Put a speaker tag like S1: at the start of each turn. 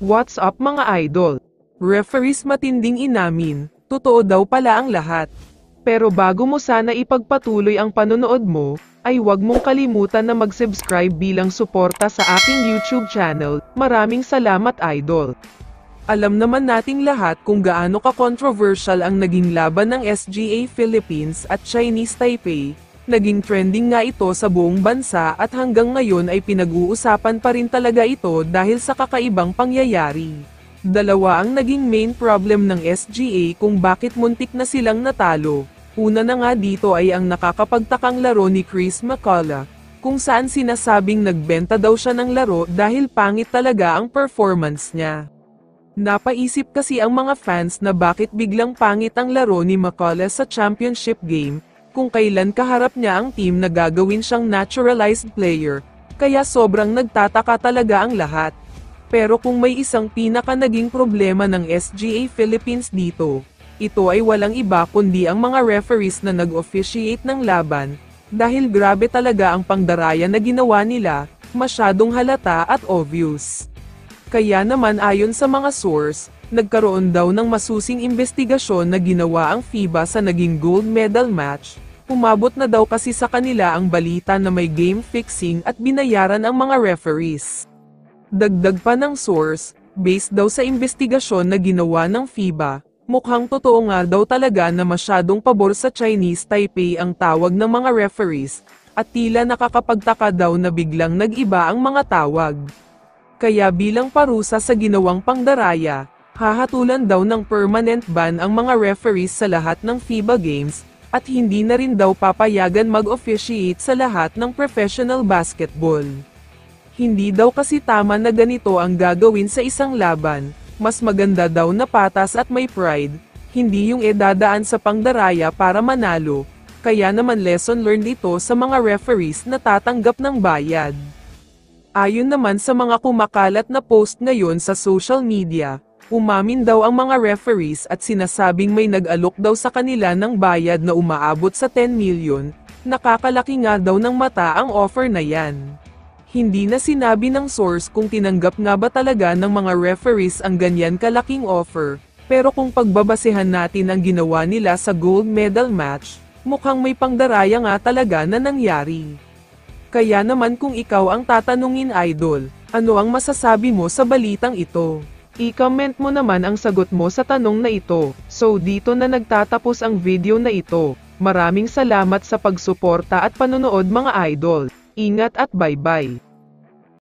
S1: What's up mga idol? Referees matinding inamin, totoo daw pala ang lahat. Pero bago mo sana ipagpatuloy ang panonood mo, ay huwag mong kalimutan na mag-subscribe bilang suporta sa aking YouTube channel. Maraming salamat idol. Alam naman nating lahat kung gaano ka-controversial ang naging laban ng SGA Philippines at Chinese Taipei. Naging trending nga ito sa buong bansa at hanggang ngayon ay pinag-uusapan pa rin talaga ito dahil sa kakaibang pangyayari. Dalawa ang naging main problem ng SGA kung bakit muntik na silang natalo. Una na nga dito ay ang nakakapagtakang laro ni Chris McCullough, kung saan sinasabing nagbenta daw siya ng laro dahil pangit talaga ang performance niya. Napaisip kasi ang mga fans na bakit biglang pangit ang laro ni McCullough sa championship game, kung kailan kaharap niya ang team na gagawin siyang naturalized player, kaya sobrang nagtataka talaga ang lahat. Pero kung may isang pinaka naging problema ng SGA Philippines dito, ito ay walang iba kundi ang mga referees na nag-officiate ng laban, dahil grabe talaga ang pangdaraya na ginawa nila, masyadong halata at obvious. Kaya naman ayon sa mga source, nagkaroon daw ng masusing investigasyon na ginawa ang FIBA sa naging gold medal match. Umabot na daw kasi sa kanila ang balita na may game fixing at binayaran ang mga referees. Dagdag pa ng source, based daw sa investigasyon na ginawa ng FIBA, mukhang totoo nga daw talaga na masyadong pabor sa Chinese Taipei ang tawag ng mga referees, at tila nakakapagtaka daw na biglang nag-iba ang mga tawag. Kaya bilang parusa sa ginawang pangdaraya, hahatulan daw ng permanent ban ang mga referees sa lahat ng FIBA games, at hindi na rin daw papayagan mag-officiate sa lahat ng professional basketball. Hindi daw kasi tama na ganito ang gagawin sa isang laban, mas maganda daw na patas at may pride, hindi yung dadaan sa pangdaraya para manalo, kaya naman lesson learned ito sa mga referees na tatanggap ng bayad. Ayon naman sa mga kumakalat na post ngayon sa social media, umamin daw ang mga referees at sinasabing may nag-alok daw sa kanila ng bayad na umaabot sa 10 million, nakakalaki nga daw ng mata ang offer na yan. Hindi na sinabi ng source kung tinanggap nga ba talaga ng mga referees ang ganyan kalaking offer, pero kung pagbabasehan natin ang ginawa nila sa gold medal match, mukhang may pangdaraya nga talaga na nangyari. Kaya naman kung ikaw ang tatanungin idol, ano ang masasabi mo sa balitang ito? I-comment mo naman ang sagot mo sa tanong na ito. So dito na nagtatapos ang video na ito. Maraming salamat sa pagsuporta at panonood mga idol. Ingat at bye-bye.